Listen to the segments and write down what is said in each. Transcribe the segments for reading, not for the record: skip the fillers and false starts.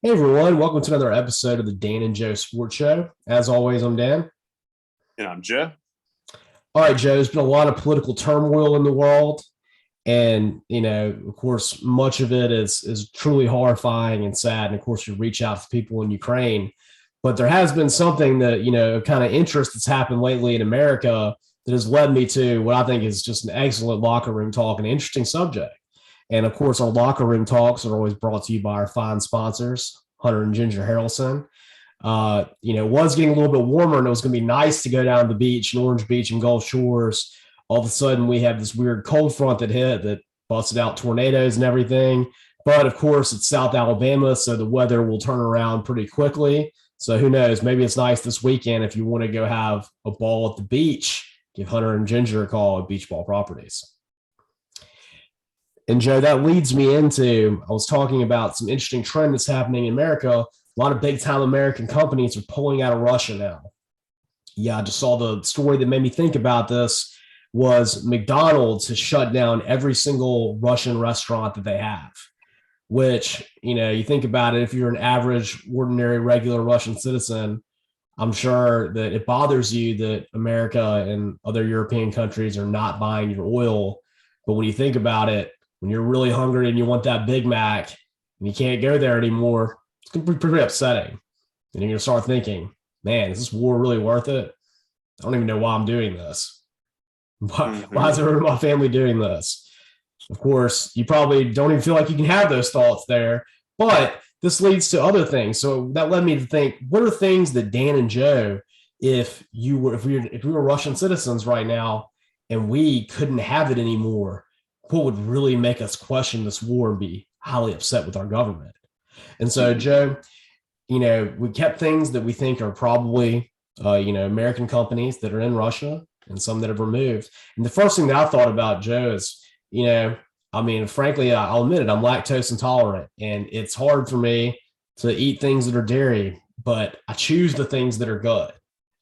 Hey everyone, welcome to another episode of the Dan and Joe Sports Show. As always, I'm Dan. And I'm Joe. All right, Joe, there's been a lot of political turmoil in the world. And, of course, much of it is truly horrifying and sad. And of course, you reach out to people in Ukraine. But there has been something that, kind of interest that's happened lately in America that has led me to what I think is just an excellent locker room talk, an interesting subject. And of course, our locker room talks are always brought to you by our fine sponsors, Hunter and Ginger Harrelson. It was getting a little bit warmer and it was going to be nice to go down to the beach in Orange Beach and Gulf Shores. All of a sudden, we have this weird cold front that hit that busted out tornadoes and everything. But of course, it's South Alabama, so the weather will turn around pretty quickly. So who knows? Maybe it's nice this weekend if you want to go have a ball at the beach. Give Hunter and Ginger a call at Beach Ball Properties. And Joe, that leads me into I was talking about some interesting trend that's happening in America. A lot of big time American companies are pulling out of Russia now. Yeah, I just saw the story that made me think about this was McDonald's has shut down every single Russian restaurant that they have, which, you think about it, if you're an average, ordinary, regular Russian citizen, I'm sure that it bothers you that America and other European countries are not buying your oil. But when you think about it, when you're really hungry and you want that Big Mac and you can't go there anymore, it's going to be pretty upsetting. And you're going to start thinking, man, is this war really worth it? I don't even know why I'm doing this. Why is everyone in my family doing this? Of course, you probably don't even feel like you can have those thoughts there, but this leads to other things. So that led me to think, what are things that Dan and Joe, if we were Russian citizens right now and we couldn't have it anymore, what would really make us question this war and be highly upset with our government? And so, Joe, we kept things that we think are probably, American companies that are in Russia and some that have removed. And the first thing that I thought about, Joe, is, frankly, I'll admit it, I'm lactose intolerant and it's hard for me to eat things that are dairy, but I choose the things that are good.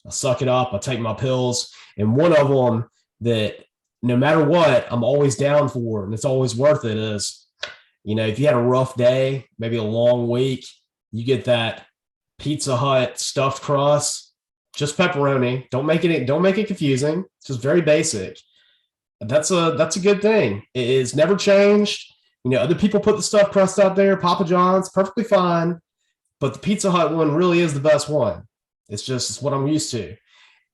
I suck it up. I take my pills. And one of them that no matter what, I'm always down for, and it's always worth it is, if you had a rough day, maybe a long week, you get that Pizza Hut stuffed crust, just pepperoni. Don't make it confusing. It's just very basic. That's a good thing. It is never changed. Other people put the stuffed crust out there, Papa John's, perfectly fine, but the Pizza Hut one really is the best one. It's what I'm used to.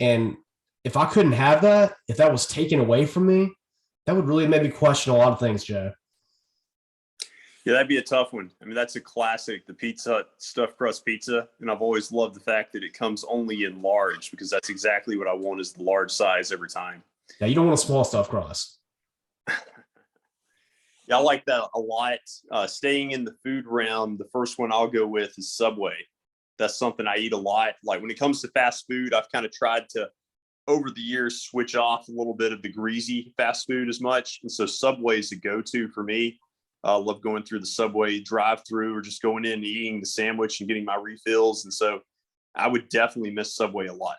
And if I couldn't have that, if that was taken away from me, that would really make me question a lot of things, Joe. Yeah, that'd be a tough one. I mean, that's a classic, the Pizza Hut stuffed crust pizza. And I've always loved the fact that it comes only in large because that's exactly what I want is the large size every time. Yeah, you don't want a small stuffed crust. Yeah, I like that a lot. Staying in the food realm, the first one I'll go with is Subway. That's something I eat a lot. Like when it comes to fast food, I've kind of tried to, over the years, switch off a little bit of the greasy fast food as much. And so Subway is a go-to for me. I love going through the Subway drive-through or just going in and eating the sandwich and getting my refills. And so I would definitely miss Subway a lot.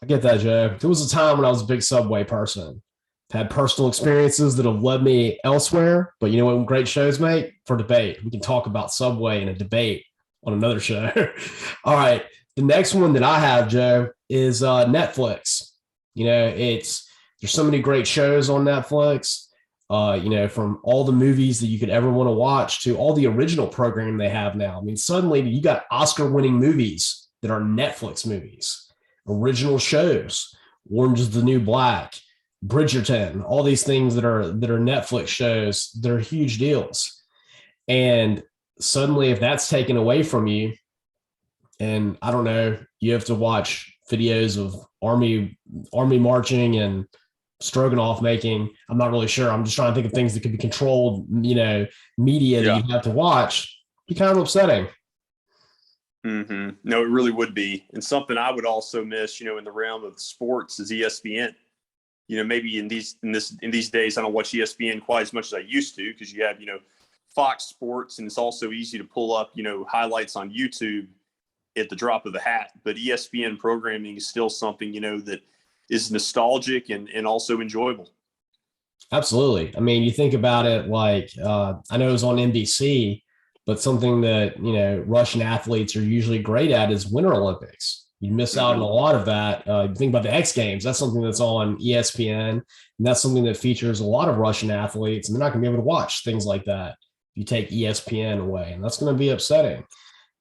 I get that, Joe. There was a time when I was a big Subway person. Had personal experiences that have led me elsewhere, but you know what great shows make? For debate. We can talk about Subway in a debate on another show. All right. The next one that I have, Joe, is Netflix. There's so many great shows on Netflix. From all the movies that you could ever want to watch to all the original programming they have now. I mean, suddenly you got Oscar-winning movies that are Netflix movies, original shows, Orange is the New Black, Bridgerton, all these things that are Netflix shows. They're huge deals. And suddenly, if that's taken away from you, and I don't know, you have to watch videos of army marching and stroganoff making. I'm not really sure. I'm just trying to think of things that could be controlled, media that you have to watch. Be kind of upsetting. No, it really would be. And something I would also miss, in the realm of sports is ESPN. Maybe in these days, I don't watch ESPN quite as much as I used to because you have, Fox Sports, and it's also easy to pull up, highlights on YouTube at the drop of a hat. But ESPN programming is still something, that is nostalgic and also enjoyable. Absolutely. I mean, you think about it like I know it was on NBC, But something that, Russian athletes are usually great at is Winter Olympics. You miss out on a lot of that. You think about the X Games. That's something that's on ESPN, and that's something that features a lot of Russian athletes, and they're not going to be able to watch things like that if you take ESPN away, and that's going to be upsetting.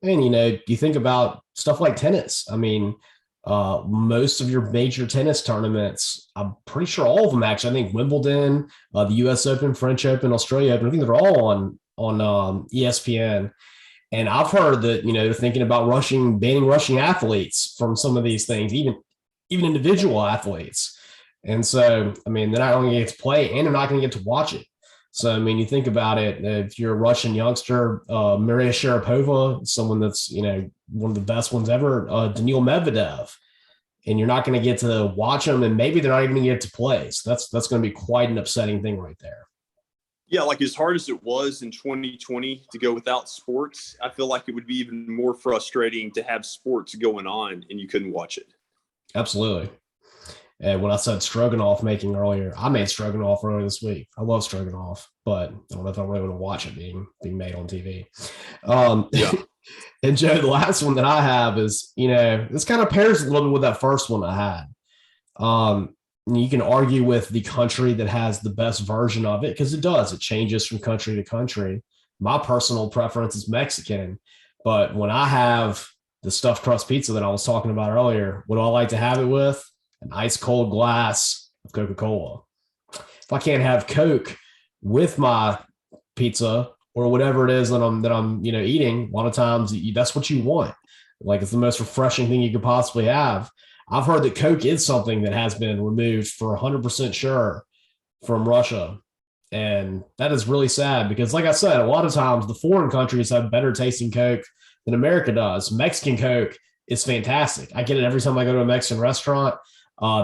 And, you think about stuff like tennis. I mean, most of your major tennis tournaments, I'm pretty sure all of them actually. I think Wimbledon, the U.S. Open, French Open, Australia Open, I think they're all on ESPN. And I've heard that, they're thinking about banning Russian athletes from some of these things, even individual athletes. And so, I mean, they're not only going to get to play and they're not going to get to watch it. So, I mean, you think about it, if you're a Russian youngster, Maria Sharapova, someone that's, one of the best ones ever, Daniil Medvedev, and you're not going to get to watch them, and maybe they're not even going to get to play. So that's going to be quite an upsetting thing right there. Yeah, like as hard as it was in 2020 to go without sports, I feel like it would be even more frustrating to have sports going on and you couldn't watch it. Absolutely. And when I said stroganoff making earlier, I made stroganoff earlier this week. I love stroganoff, but I don't know if I'm really going to watch it being made on TV. Yeah. And Joe, the last one that I have is, this kind of pairs a little bit with that first one I had. You can argue with the country that has the best version of it because it does. It changes from country to country. My personal preference is Mexican, but when I have the stuffed crust pizza that I was talking about earlier, what do I like to have it with? An ice cold glass of Coca-Cola. If I can't have Coke with my pizza or whatever it is that I'm eating, a lot of times that's what you want. Like, it's the most refreshing thing you could possibly have. I've heard that Coke is something that has been removed for 100% sure from Russia. And that is really sad because, like I said, a lot of times the foreign countries have better tasting Coke than America does. Mexican Coke is fantastic. I get it every time I go to a Mexican restaurant.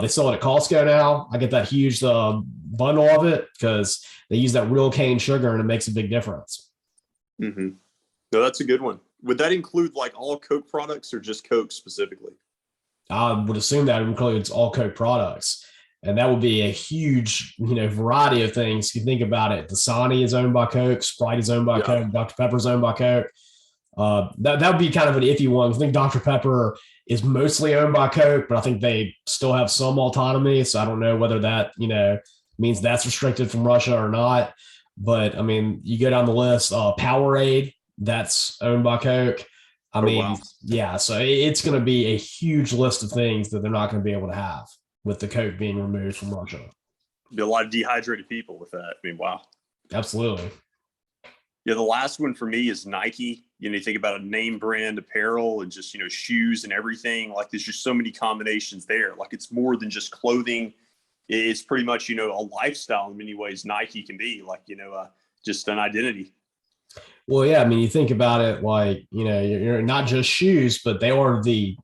They sell it at Costco now. I get that huge bundle of it because they use that real cane sugar and it makes a big difference. Mm-hmm. No, that's a good one. Would that include like all Coke products or just Coke specifically? I would assume that includes all Coke products. And that would be a huge, variety of things. You think about it. Dasani is owned by Coke. Sprite is owned by Coke. Dr. Pepper is owned by Coke. That would be kind of an iffy one. I think Dr. Pepper is mostly owned by Coke, but I think they still have some autonomy. So I don't know whether that, means that's restricted from Russia or not. But I mean, you go down the list, Powerade, that's owned by Coke. I mean, wow. Yeah, so it's going to be a huge list of things that they're not going to be able to have with the Coke being removed from Russia. Be a lot of dehydrated people with that. I mean, wow. Absolutely. Yeah, the last one for me is Nike. You think about a name brand apparel and just, shoes and everything. Like, there's just so many combinations there. Like, it's more than just clothing. It's pretty much, a lifestyle in many ways. Nike can be like, just an identity. Well, yeah, I mean, you think about it like, you're not just shoes, but they are the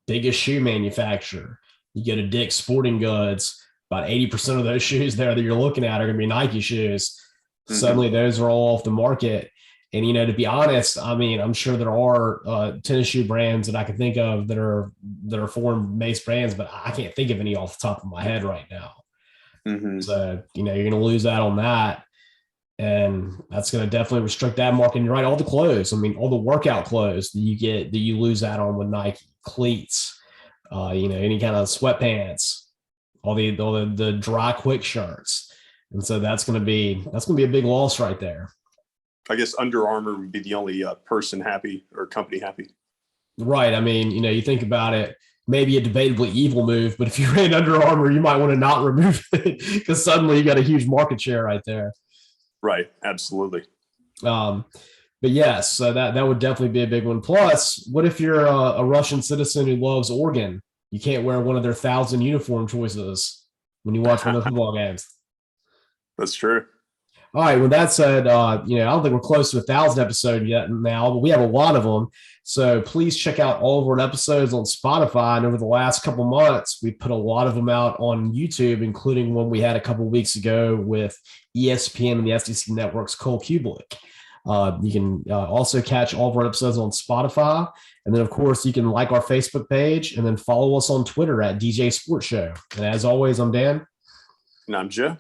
biggest shoe manufacturer. You go to Dick's Sporting Goods, about 80% of those shoes there that you're looking at are going to be Nike shoes. Mm-hmm. Suddenly those are all off the market. And, to be honest, I mean, I'm sure there are tennis shoe brands that I can think of that are foreign-based brands, but I can't think of any off the top of my head right now. Mm-hmm. So, you're going to lose out on that. And that's going to definitely restrict that market. And you're right, all the clothes, I mean, all the workout clothes that you lose out on with Nike, cleats, any kind of sweatpants, all the dry quick shirts. And so that's going to be a big loss right there. I guess Under Armour would be the only person happy or company happy. Right. I mean, you think about it, maybe a debatably evil move, but if you ran Under Armour, you might want to not remove it because suddenly you got a huge market share right there. Right. Absolutely. But yes, so that would definitely be a big one. Plus, what if you're a Russian citizen who loves Oregon? You can't wear one of their 1,000 uniform choices when you watch one of the football games. That's true. All right. With that said, I don't think we're close to 1,000 episodes yet now, but we have a lot of them. So please check out all of our episodes on Spotify. And over the last couple months, we put a lot of them out on YouTube, including one we had a couple weeks ago with ESPN and the SEC Network's Cole Kubelik. You can also catch all of our episodes on Spotify. And then, of course, you can like our Facebook page and then follow us on Twitter at DJ Sports Show. And as always, I'm Dan. And I'm Joe.